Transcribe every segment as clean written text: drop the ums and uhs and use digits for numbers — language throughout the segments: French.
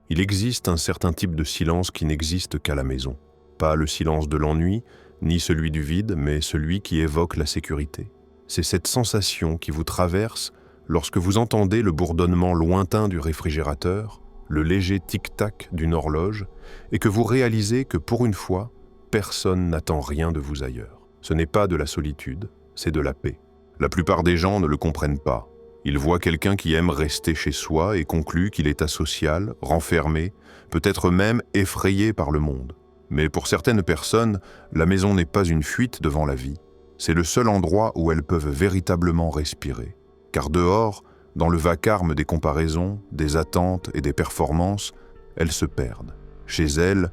Il existe un certain type de silence qui n'existe qu'à la maison. Pas le silence de l'ennui, ni celui du vide, mais celui qui évoque la sécurité. C'est cette sensation qui vous traverse lorsque vous entendez le bourdonnement lointain du réfrigérateur, le léger tic-tac d'une horloge, et que vous réalisez que pour une fois, personne n'attend rien de vous ailleurs. Ce n'est pas de la solitude, c'est de la paix. La plupart des gens ne le comprennent pas. Ils voient quelqu'un qui aime rester chez soi et concluent qu'il est asocial, renfermé, peut-être même effrayé par le monde. Mais pour certaines personnes, la maison n'est pas une fuite devant la vie. C'est le seul endroit où elles peuvent véritablement respirer. Car dehors, dans le vacarme des comparaisons, des attentes et des performances, elles se perdent. Chez elles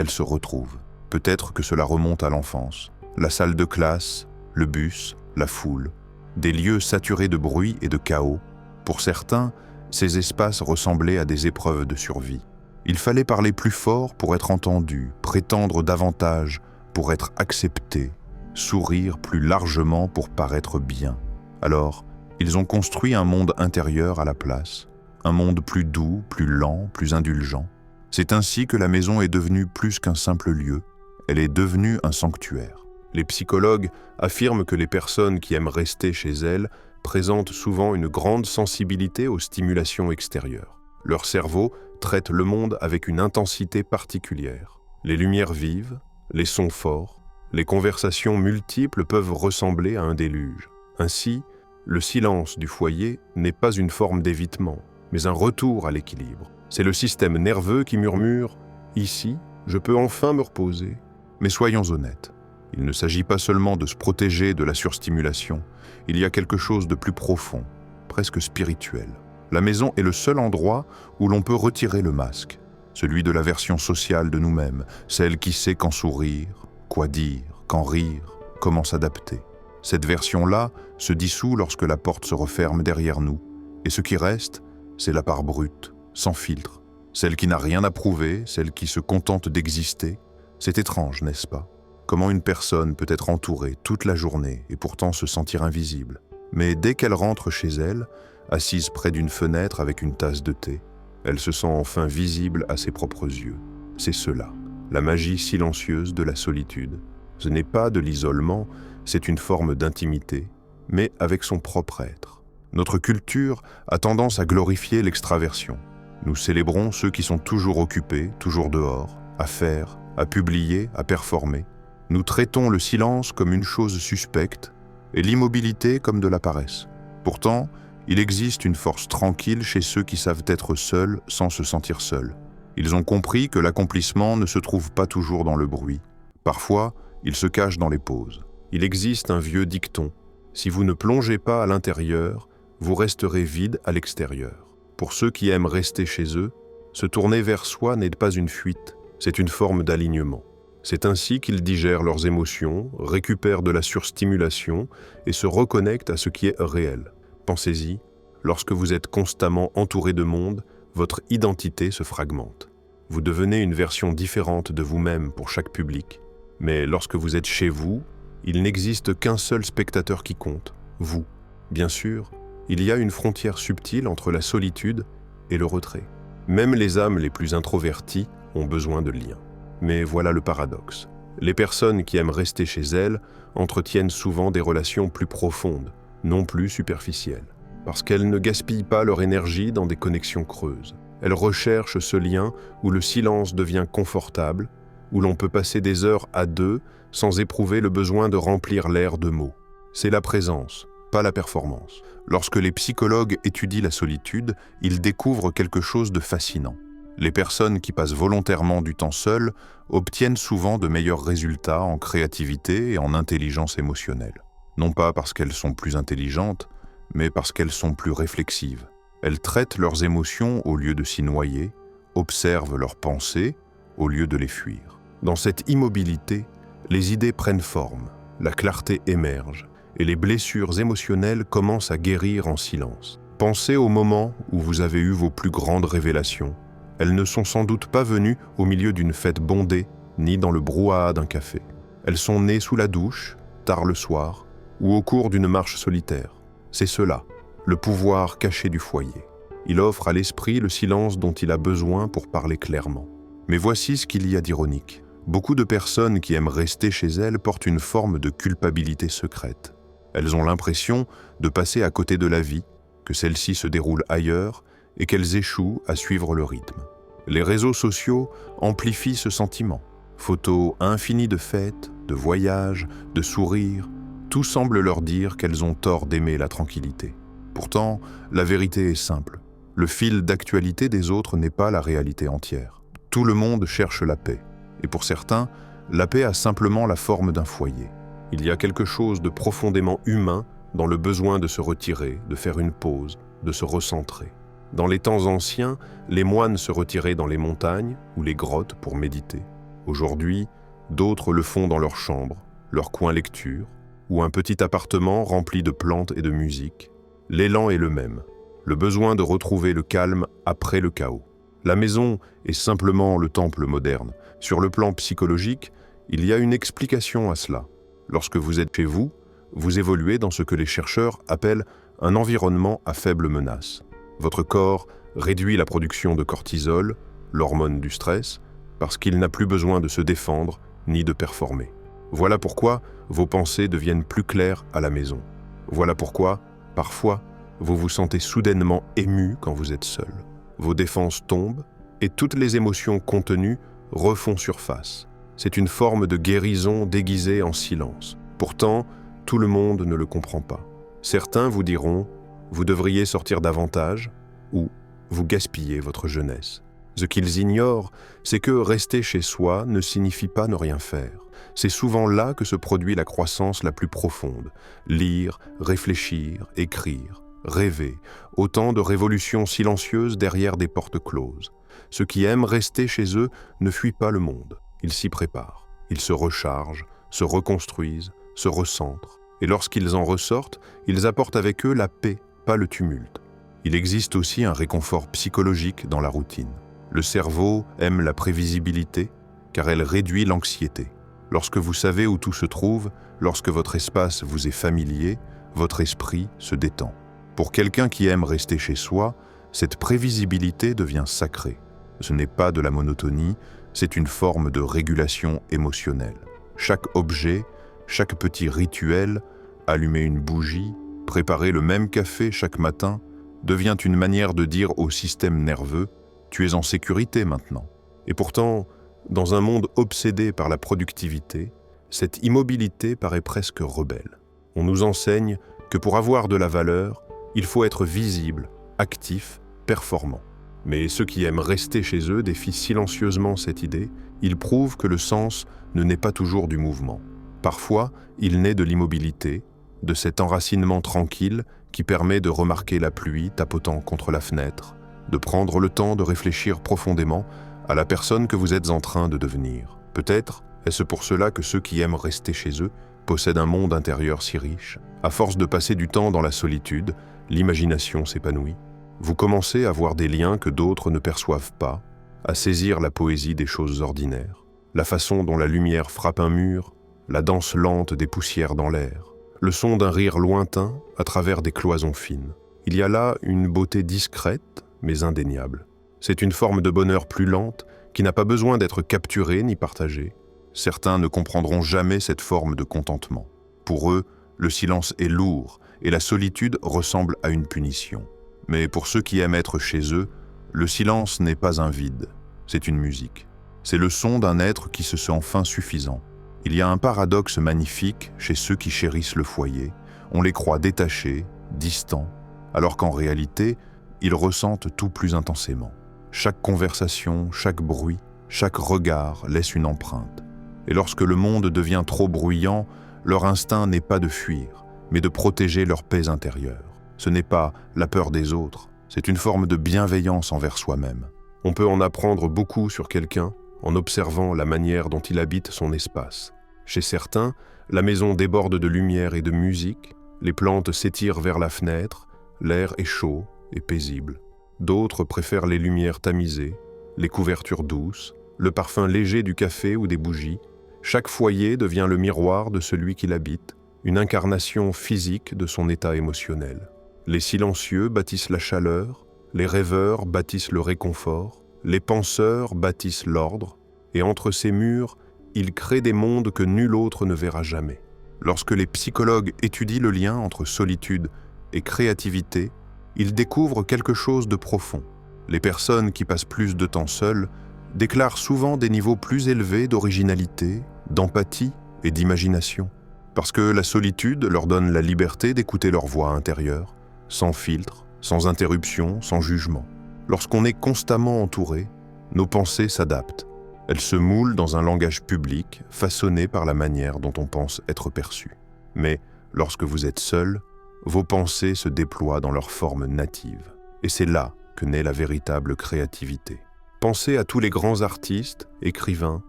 se retrouvent. Peut-être que cela remonte à l'enfance. La salle de classe, le bus, la foule. Des lieux saturés de bruit et de chaos. Pour certains, ces espaces ressemblaient à des épreuves de survie. Il fallait parler plus fort pour être entendu, prétendre davantage pour être accepté, sourire plus largement pour paraître bien. Alors, ils ont construit un monde intérieur à la place, un monde plus doux, plus lent, plus indulgent. C'est ainsi que la maison est devenue plus qu'un simple lieu, elle est devenue un sanctuaire. Les psychologues affirment que les personnes qui aiment rester chez elles présentent souvent une grande sensibilité aux stimulations extérieures. Leur cerveau traite le monde avec une intensité particulière. Les lumières vives, les sons forts, les conversations multiples peuvent ressembler à un déluge. Ainsi, le silence du foyer n'est pas une forme d'évitement, mais un retour à l'équilibre. C'est le système nerveux qui murmure « Ici, je peux enfin me reposer ». Mais soyons honnêtes, il ne s'agit pas seulement de se protéger de la surstimulation, il y a quelque chose de plus profond, presque spirituel. La maison est le seul endroit où l'on peut retirer le masque, celui de la version sociale de nous-mêmes, celle qui sait quand sourire, quoi dire, quand rire, comment s'adapter. Cette version-là se dissout lorsque la porte se referme derrière nous, et ce qui reste, c'est la part brute, sans filtre, celle qui n'a rien à prouver, celle qui se contente d'exister. C'est étrange, n'est-ce pas? Comment une personne peut être entourée toute la journée et pourtant se sentir invisible. Mais dès qu'elle rentre chez elle, assise près d'une fenêtre avec une tasse de thé, elle se sent enfin visible à ses propres yeux. C'est cela, la magie silencieuse de la solitude. Ce n'est pas de l'isolement, c'est une forme d'intimité, mais avec son propre être. Notre culture a tendance à glorifier l'extraversion. Nous célébrons ceux qui sont toujours occupés, toujours dehors, à faire, à publier, à performer. Nous traitons le silence comme une chose suspecte et l'immobilité comme de la paresse. Pourtant, il existe une force tranquille chez ceux qui savent être seuls sans se sentir seuls. Ils ont compris que l'accomplissement ne se trouve pas toujours dans le bruit. Parfois, il se cache dans les pauses. Il existe un vieux dicton. Si vous ne plongez pas à l'intérieur, vous resterez vide à l'extérieur. Pour ceux qui aiment rester chez eux, se tourner vers soi n'est pas une fuite, c'est une forme d'alignement. C'est ainsi qu'ils digèrent leurs émotions, récupèrent de la surstimulation et se reconnectent à ce qui est réel. Pensez-y, lorsque vous êtes constamment entouré de monde, votre identité se fragmente. Vous devenez une version différente de vous-même pour chaque public. Mais lorsque vous êtes chez vous, il n'existe qu'un seul spectateur qui compte, vous. Bien sûr, il y a une frontière subtile entre la solitude et le retrait. Même les âmes les plus introverties ont besoin de liens. Mais voilà le paradoxe. Les personnes qui aiment rester chez elles entretiennent souvent des relations plus profondes, non plus superficielles, parce qu'elles ne gaspillent pas leur énergie dans des connexions creuses. Elles recherchent ce lien où le silence devient confortable, où l'on peut passer des heures à deux sans éprouver le besoin de remplir l'air de mots. C'est la présence, pas la performance. Lorsque les psychologues étudient la solitude, ils découvrent quelque chose de fascinant. Les personnes qui passent volontairement du temps seules obtiennent souvent de meilleurs résultats en créativité et en intelligence émotionnelle. Non pas parce qu'elles sont plus intelligentes, mais parce qu'elles sont plus réflexives. Elles traitent leurs émotions au lieu de s'y noyer, observent leurs pensées au lieu de les fuir. Dans cette immobilité, les idées prennent forme, la clarté émerge et les blessures émotionnelles commencent à guérir en silence. Pensez au moment où vous avez eu vos plus grandes révélations. Elles ne sont sans doute pas venues au milieu d'une fête bondée, ni dans le brouhaha d'un café. Elles sont nées sous la douche, tard le soir, ou au cours d'une marche solitaire. C'est cela, le pouvoir caché du foyer. Il offre à l'esprit le silence dont il a besoin pour parler clairement. Mais voici ce qu'il y a d'ironique. Beaucoup de personnes qui aiment rester chez elles portent une forme de culpabilité secrète. Elles ont l'impression de passer à côté de la vie, que celle-ci se déroule ailleurs et qu'elles échouent à suivre le rythme. Les réseaux sociaux amplifient ce sentiment. Photos infinies de fêtes, de voyages, de sourires, tout semble leur dire qu'elles ont tort d'aimer la tranquillité. Pourtant, la vérité est simple. Le fil d'actualité des autres n'est pas la réalité entière. Tout le monde cherche la paix. Et pour certains, la paix a simplement la forme d'un foyer. Il y a quelque chose de profondément humain dans le besoin de se retirer, de faire une pause, de se recentrer. Dans les temps anciens, les moines se retiraient dans les montagnes ou les grottes pour méditer. Aujourd'hui, d'autres le font dans leur chambre, leur coin lecture, ou un petit appartement rempli de plantes et de musique. L'élan est le même, le besoin de retrouver le calme après le chaos. La maison est simplement le temple moderne. Sur le plan psychologique, il y a une explication à cela. Lorsque vous êtes chez vous, vous évoluez dans ce que les chercheurs appellent un environnement à faible menace. Votre corps réduit la production de cortisol, l'hormone du stress, parce qu'il n'a plus besoin de se défendre ni de performer. Voilà pourquoi vos pensées deviennent plus claires à la maison. Voilà pourquoi, parfois, vous vous sentez soudainement ému quand vous êtes seul. Vos défenses tombent et toutes les émotions contenues refont surface. C'est une forme de guérison déguisée en silence. Pourtant, tout le monde ne le comprend pas. Certains vous diront « vous devriez sortir davantage » ou « vous gaspillez votre jeunesse ». Ce qu'ils ignorent, c'est que rester chez soi ne signifie pas ne rien faire. C'est souvent là que se produit la croissance la plus profonde. Lire, réfléchir, écrire, rêver, autant de révolutions silencieuses derrière des portes closes. Ceux qui aiment rester chez eux ne fuient pas le monde. Ils s'y préparent, ils se rechargent, se reconstruisent, se recentrent. Et lorsqu'ils en ressortent, ils apportent avec eux la paix, pas le tumulte. Il existe aussi un réconfort psychologique dans la routine. Le cerveau aime la prévisibilité, car elle réduit l'anxiété. Lorsque vous savez où tout se trouve, lorsque votre espace vous est familier, votre esprit se détend. Pour quelqu'un qui aime rester chez soi, cette prévisibilité devient sacrée. Ce n'est pas de la monotonie, c'est une forme de régulation émotionnelle. Chaque objet, chaque petit rituel, allumer une bougie, préparer le même café chaque matin, devient une manière de dire au système nerveux « tu es en sécurité maintenant ». Et pourtant, dans un monde obsédé par la productivité, cette immobilité paraît presque rebelle. On nous enseigne que pour avoir de la valeur, il faut être visible, actif, performant. Mais ceux qui aiment rester chez eux défient silencieusement cette idée. Ils prouvent que le sens ne naît pas toujours du mouvement. Parfois, il naît de l'immobilité, de cet enracinement tranquille qui permet de remarquer la pluie tapotant contre la fenêtre, de prendre le temps de réfléchir profondément à la personne que vous êtes en train de devenir. Peut-être est-ce pour cela que ceux qui aiment rester chez eux possèdent un monde intérieur si riche. À force de passer du temps dans la solitude, l'imagination s'épanouit. Vous commencez à voir des liens que d'autres ne perçoivent pas, à saisir la poésie des choses ordinaires, la façon dont la lumière frappe un mur, la danse lente des poussières dans l'air, le son d'un rire lointain à travers des cloisons fines. Il y a là une beauté discrète, mais indéniable. C'est une forme de bonheur plus lente qui n'a pas besoin d'être capturée ni partagée. Certains ne comprendront jamais cette forme de contentement. Pour eux, le silence est lourd et la solitude ressemble à une punition. Mais pour ceux qui aiment être chez eux, le silence n'est pas un vide, c'est une musique. C'est le son d'un être qui se sent enfin suffisant. Il y a un paradoxe magnifique chez ceux qui chérissent le foyer. On les croit détachés, distants, alors qu'en réalité, ils ressentent tout plus intensément. Chaque conversation, chaque bruit, chaque regard laisse une empreinte. Et lorsque le monde devient trop bruyant, leur instinct n'est pas de fuir, mais de protéger leur paix intérieure. Ce n'est pas la peur des autres, c'est une forme de bienveillance envers soi-même. On peut en apprendre beaucoup sur quelqu'un en observant la manière dont il habite son espace. Chez certains, la maison déborde de lumière et de musique, les plantes s'étirent vers la fenêtre, l'air est chaud et paisible. D'autres préfèrent les lumières tamisées, les couvertures douces, le parfum léger du café ou des bougies. Chaque foyer devient le miroir de celui qui l'habite, une incarnation physique de son état émotionnel. Les silencieux bâtissent la chaleur, Les rêveurs bâtissent le réconfort, les penseurs bâtissent l'ordre, et entre ces murs, ils créent des mondes que nul autre ne verra jamais. Lorsque les psychologues étudient le lien entre solitude et créativité, ils découvrent quelque chose de profond. Les personnes qui passent plus de temps seules déclarent souvent des niveaux plus élevés d'originalité, d'empathie et d'imagination, parce que la solitude leur donne la liberté d'écouter leur voix intérieure, sans filtre, sans interruption, sans jugement. Lorsqu'on est constamment entouré, nos pensées s'adaptent. Elles se moulent dans un langage public, façonné par la manière dont on pense être perçu. Mais lorsque vous êtes seul, vos pensées se déploient dans leur forme native. Et c'est là que naît la véritable créativité. Pensez à tous les grands artistes, écrivains,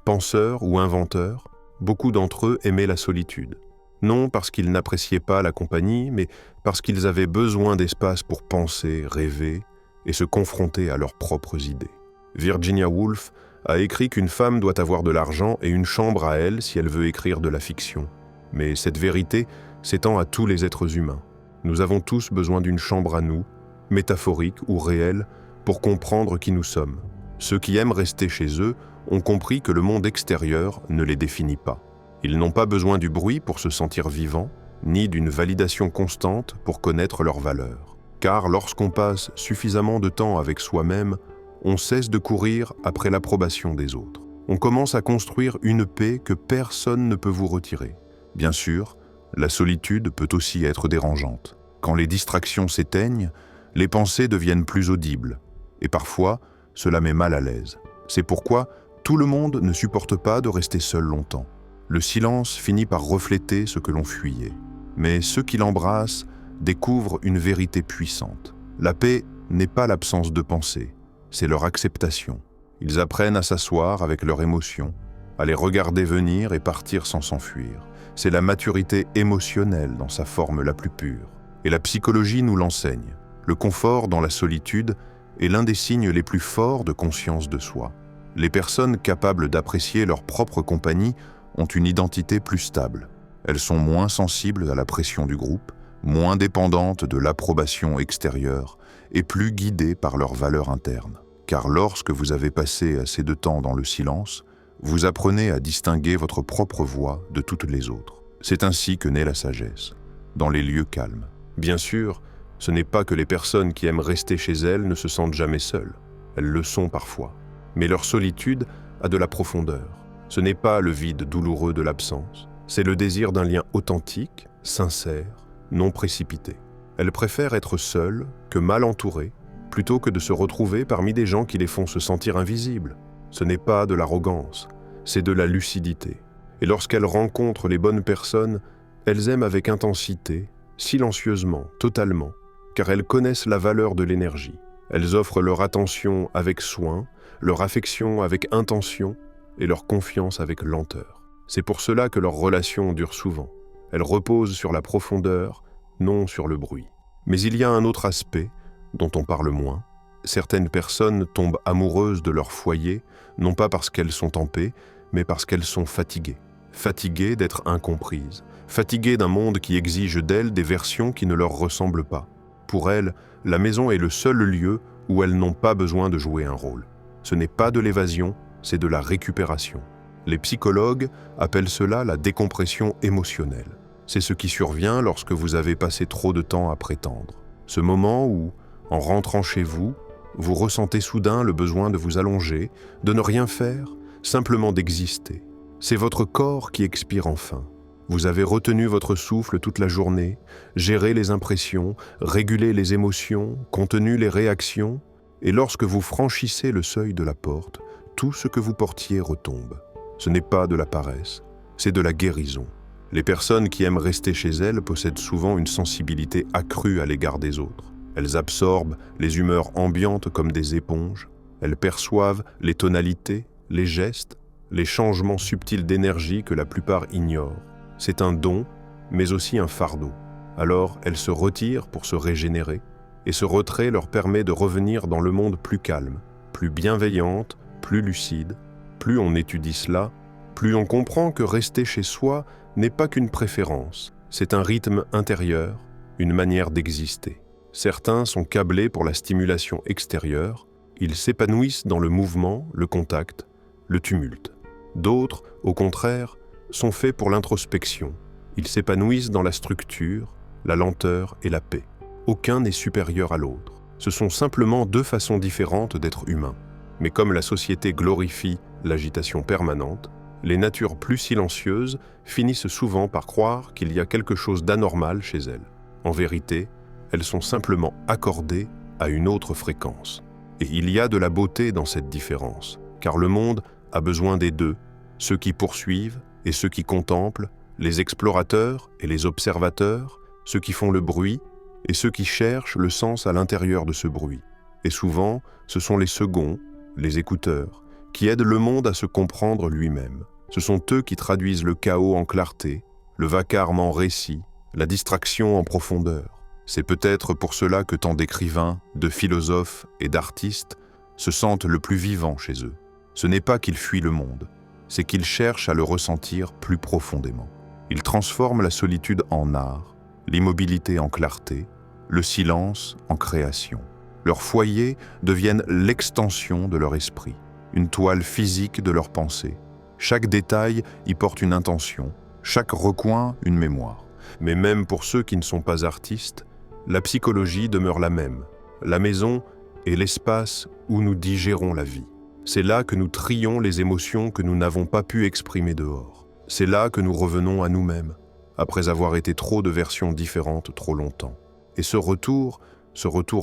penseurs ou inventeurs. Beaucoup d'entre eux aimaient la solitude. Non parce qu'ils n'appréciaient pas la compagnie, mais parce qu'ils avaient besoin d'espace pour penser, rêver et se confronter à leurs propres idées. Virginia Woolf a écrit qu'une femme doit avoir de l'argent et une chambre à elle si elle veut écrire de la fiction. Mais cette vérité s'étend à tous les êtres humains. Nous avons tous besoin d'une chambre à nous, métaphorique ou réelle, pour comprendre qui nous sommes. Ceux qui aiment rester chez eux ont compris que le monde extérieur ne les définit pas. Ils n'ont pas besoin du bruit pour se sentir vivants, ni d'une validation constante pour connaître leur valeur. Car lorsqu'on passe suffisamment de temps avec soi-même, on cesse de courir après l'approbation des autres. On commence à construire une paix que personne ne peut vous retirer. Bien sûr, la solitude peut aussi être dérangeante. Quand les distractions s'éteignent, les pensées deviennent plus audibles, et parfois, cela met mal à l'aise. C'est pourquoi tout le monde ne supporte pas de rester seul longtemps. Le silence finit par refléter ce que l'on fuyait. Mais ceux qui l'embrassent découvrent une vérité puissante. La paix n'est pas l'absence de pensée, c'est leur acceptation. Ils apprennent à s'asseoir avec leurs émotions, à les regarder venir et partir sans s'enfuir. C'est la maturité émotionnelle dans sa forme la plus pure. Et la psychologie nous l'enseigne. Le confort dans la solitude est l'un des signes les plus forts de conscience de soi. Les personnes capables d'apprécier leur propre compagnie ont une identité plus stable. Elles sont moins sensibles à la pression du groupe, moins dépendantes de l'approbation extérieure et plus guidées par leurs valeurs internes. Car lorsque vous avez passé assez de temps dans le silence, vous apprenez à distinguer votre propre voix de toutes les autres. C'est ainsi que naît la sagesse, dans les lieux calmes. Bien sûr, ce n'est pas que les personnes qui aiment rester chez elles ne se sentent jamais seules. Elles le sont parfois. Mais leur solitude a de la profondeur. Ce n'est pas le vide douloureux de l'absence, c'est le désir d'un lien authentique, sincère, non précipité. Elles préfèrent être seules que mal entourées, plutôt que de se retrouver parmi des gens qui les font se sentir invisibles. Ce n'est pas de l'arrogance, c'est de la lucidité. Et lorsqu'elles rencontrent les bonnes personnes, elles aiment avec intensité, silencieusement, totalement, car elles connaissent la valeur de l'énergie. Elles offrent leur attention avec soin, leur affection avec intention et leur confiance avec lenteur. C'est pour cela que leurs relations durent souvent. Elles reposent sur la profondeur, non sur le bruit. Mais il y a un autre aspect dont on parle moins. Certaines personnes tombent amoureuses de leur foyer, non pas parce qu'elles sont en paix, mais parce qu'elles sont fatiguées. Fatiguées d'être incomprises, fatiguées d'un monde qui exige d'elles des versions qui ne leur ressemblent pas. Pour elles, la maison est le seul lieu où elles n'ont pas besoin de jouer un rôle. Ce n'est pas de l'évasion, c'est de la récupération. Les psychologues appellent cela la décompression émotionnelle. C'est ce qui survient lorsque vous avez passé trop de temps à prétendre. Ce moment où, en rentrant chez vous, vous ressentez soudain le besoin de vous allonger, de ne rien faire, simplement d'exister. C'est votre corps qui expire enfin. Vous avez retenu votre souffle toute la journée, géré les impressions, régulé les émotions, contenu les réactions, et lorsque vous franchissez le seuil de la porte, tout ce que vous portiez retombe. Ce n'est pas de la paresse, c'est de la guérison. Les personnes qui aiment rester chez elles possèdent souvent une sensibilité accrue à l'égard des autres. Elles absorbent les humeurs ambiantes comme des éponges. Elles perçoivent les tonalités, les gestes, les changements subtils d'énergie que la plupart ignorent. C'est un don, mais aussi un fardeau. Alors, elles se retirent pour se régénérer, et ce retrait leur permet de revenir dans le monde plus calme, plus bienveillante, plus lucide. Plus on étudie cela, plus on comprend que rester chez soi n'est pas qu'une préférence, c'est un rythme intérieur, une manière d'exister. Certains sont câblés pour la stimulation extérieure, ils s'épanouissent dans le mouvement, le contact, le tumulte. D'autres, au contraire, sont faits pour l'introspection. Ils s'épanouissent dans la structure, la lenteur et la paix. Aucun n'est supérieur à l'autre. Ce sont simplement deux façons différentes d'être humain. Mais comme la société glorifie l'agitation permanente, les natures plus silencieuses finissent souvent par croire qu'il y a quelque chose d'anormal chez elles. En vérité, elles sont simplement accordées à une autre fréquence. Et il y a de la beauté dans cette différence, car le monde a besoin des deux, ceux qui poursuivent et ceux qui contemplent, les explorateurs et les observateurs, ceux qui font le bruit et ceux qui cherchent le sens à l'intérieur de ce bruit. Et souvent, ce sont les seconds, les écouteurs, qui aident le monde à se comprendre lui-même. Ce sont eux qui traduisent le chaos en clarté, le vacarme en récit, la distraction en profondeur. C'est peut-être pour cela que tant d'écrivains, de philosophes et d'artistes se sentent le plus vivants chez eux. Ce n'est pas qu'ils fuient le monde, c'est qu'ils cherchent à le ressentir plus profondément. Ils transforment la solitude en art, l'immobilité en clarté, le silence en création. Leurs foyers deviennent l'extension de leur esprit, une toile physique de leur pensée. Chaque détail y porte une intention, chaque recoin une mémoire. Mais même pour ceux qui ne sont pas artistes, la psychologie demeure la même. La maison est l'espace où nous digérons la vie. C'est là que nous trions les émotions que nous n'avons pas pu exprimer dehors. C'est là que nous revenons à nous-mêmes, après avoir été trop de versions différentes trop longtemps. Et ce retour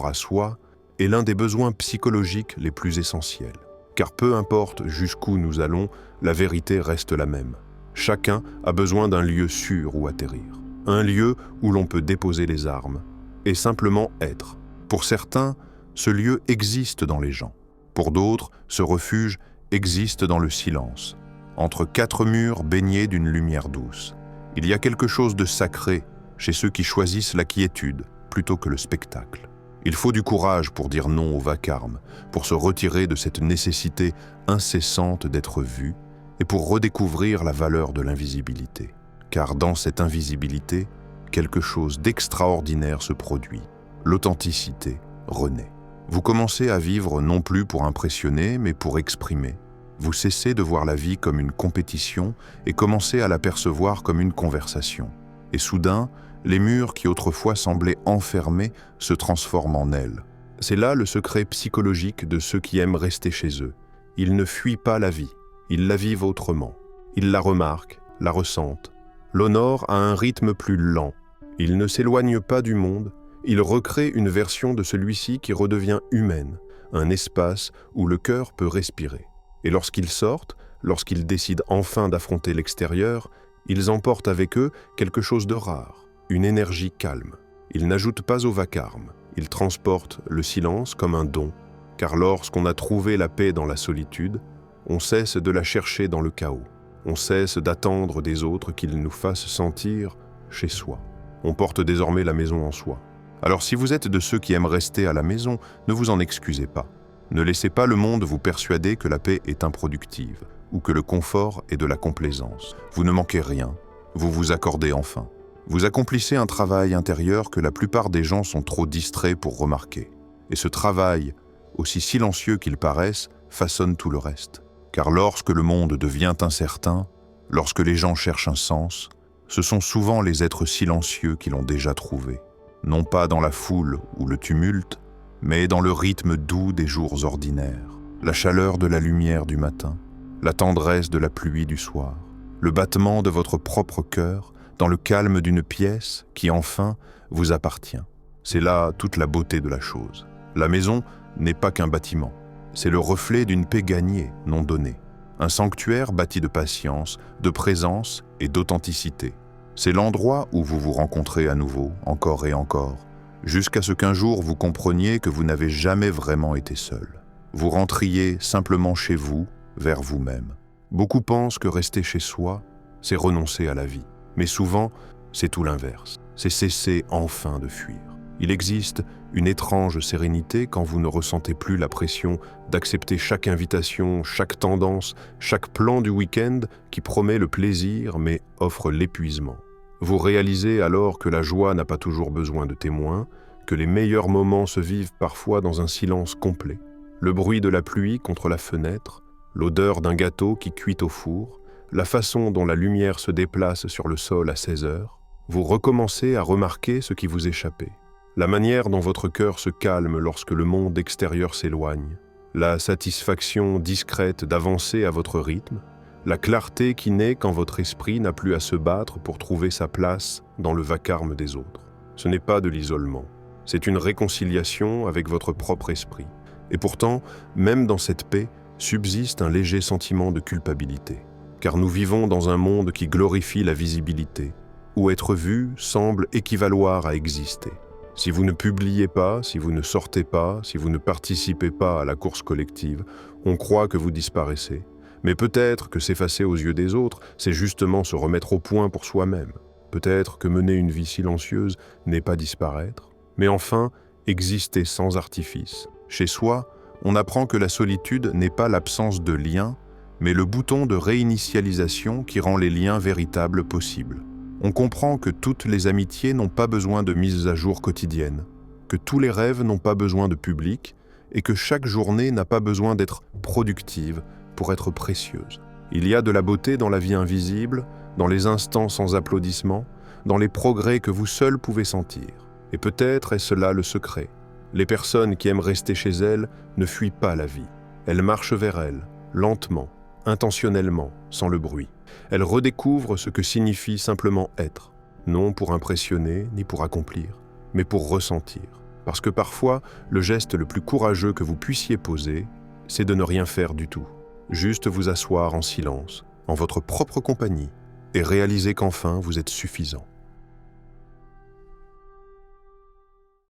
à soi, est l'un des besoins psychologiques les plus essentiels. Car peu importe jusqu'où nous allons, la vérité reste la même. Chacun a besoin d'un lieu sûr où atterrir. Un lieu où l'on peut déposer les armes et simplement être. Pour certains, ce lieu existe dans les gens. Pour d'autres, ce refuge existe dans le silence, entre quatre murs baignés d'une lumière douce. Il y a quelque chose de sacré chez ceux qui choisissent la quiétude plutôt que le spectacle. Il faut du courage pour dire non au vacarme, pour se retirer de cette nécessité incessante d'être vu et pour redécouvrir la valeur de l'invisibilité. Car dans cette invisibilité, quelque chose d'extraordinaire se produit. L'authenticité renaît. Vous commencez à vivre non plus pour impressionner, mais pour exprimer. Vous cessez de voir la vie comme une compétition et commencez à la percevoir comme une conversation. Et soudain, les murs qui autrefois semblaient enfermés se transforment en ailes. C'est là le secret psychologique de ceux qui aiment rester chez eux. Ils ne fuient pas la vie, ils la vivent autrement. Ils la remarquent, la ressentent, l'honorent à un rythme plus lent. Ils ne s'éloignent pas du monde, ils recréent une version de celui-ci qui redevient humaine, un espace où le cœur peut respirer. Et lorsqu'ils sortent, lorsqu'ils décident enfin d'affronter l'extérieur, ils emportent avec eux quelque chose de rare, une énergie calme. Ils n'ajoutent pas au vacarme, ils transportent le silence comme un don, car lorsqu'on a trouvé la paix dans la solitude, on cesse de la chercher dans le chaos. On cesse d'attendre des autres qu'ils nous fassent sentir chez soi. On porte désormais la maison en soi. Alors si vous êtes de ceux qui aiment rester à la maison, ne vous en excusez pas. Ne laissez pas le monde vous persuader que la paix est improductive ou que le confort est de la complaisance. Vous ne manquez rien, vous vous accordez enfin. Vous accomplissez un travail intérieur que la plupart des gens sont trop distraits pour remarquer. Et ce travail, aussi silencieux qu'il paraisse, façonne tout le reste. Car lorsque le monde devient incertain, lorsque les gens cherchent un sens, ce sont souvent les êtres silencieux qui l'ont déjà trouvé. Non pas dans la foule ou le tumulte, mais dans le rythme doux des jours ordinaires, la chaleur de la lumière du matin, la tendresse de la pluie du soir, le battement de votre propre cœur dans le calme d'une pièce qui enfin vous appartient. C'est là toute la beauté de la chose. La maison n'est pas qu'un bâtiment, c'est le reflet d'une paix gagnée, non donnée. Un sanctuaire bâti de patience, de présence et d'authenticité. C'est l'endroit où vous vous rencontrez à nouveau, encore et encore, jusqu'à ce qu'un jour vous compreniez que vous n'avez jamais vraiment été seul. Vous rentriez simplement chez vous, vers vous-même. Beaucoup pensent que rester chez soi, c'est renoncer à la vie. Mais souvent, c'est tout l'inverse. C'est cesser enfin de fuir. Il existe une étrange sérénité quand vous ne ressentez plus la pression d'accepter chaque invitation, chaque tendance, chaque plan du week-end qui promet le plaisir mais offre l'épuisement. Vous réalisez alors que la joie n'a pas toujours besoin de témoins, que les meilleurs moments se vivent parfois dans un silence complet. Le bruit de la pluie contre la fenêtre, l'odeur d'un gâteau qui cuit au four, la façon dont la lumière se déplace sur le sol à 16 heures, vous recommencez à remarquer ce qui vous échappait. La manière dont votre cœur se calme lorsque le monde extérieur s'éloigne, la satisfaction discrète d'avancer à votre rythme, la clarté qui naît quand votre esprit n'a plus à se battre pour trouver sa place dans le vacarme des autres. Ce n'est pas de l'isolement, c'est une réconciliation avec votre propre esprit. Et pourtant, même dans cette paix, subsiste un léger sentiment de culpabilité. Car nous vivons dans un monde qui glorifie la visibilité, où être vu semble équivaloir à exister. Si vous ne publiez pas, si vous ne sortez pas, si vous ne participez pas à la course collective, on croit que vous disparaissez. Mais peut-être que s'effacer aux yeux des autres, c'est justement se remettre au point pour soi-même. Peut-être que mener une vie silencieuse n'est pas disparaître. Mais enfin, exister sans artifice. Chez soi, on apprend que la solitude n'est pas l'absence de liens, mais le bouton de réinitialisation qui rend les liens véritables possibles. On comprend que toutes les amitiés n'ont pas besoin de mise à jour quotidienne, que tous les rêves n'ont pas besoin de public, et que chaque journée n'a pas besoin d'être productive pour être précieuse. Il y a de la beauté dans la vie invisible, dans les instants sans applaudissements, dans les progrès que vous seuls pouvez sentir. Et peut-être est-ce là le secret. Les personnes qui aiment rester chez elles ne fuient pas la vie. Elles marchent vers elle, lentement, intentionnellement, sans le bruit. Elles redécouvrent ce que signifie simplement être, non pour impressionner ni pour accomplir, mais pour ressentir. Parce que parfois, le geste le plus courageux que vous puissiez poser, c'est de ne rien faire du tout. Juste vous asseoir en silence, en votre propre compagnie, et réaliser qu'enfin vous êtes suffisant.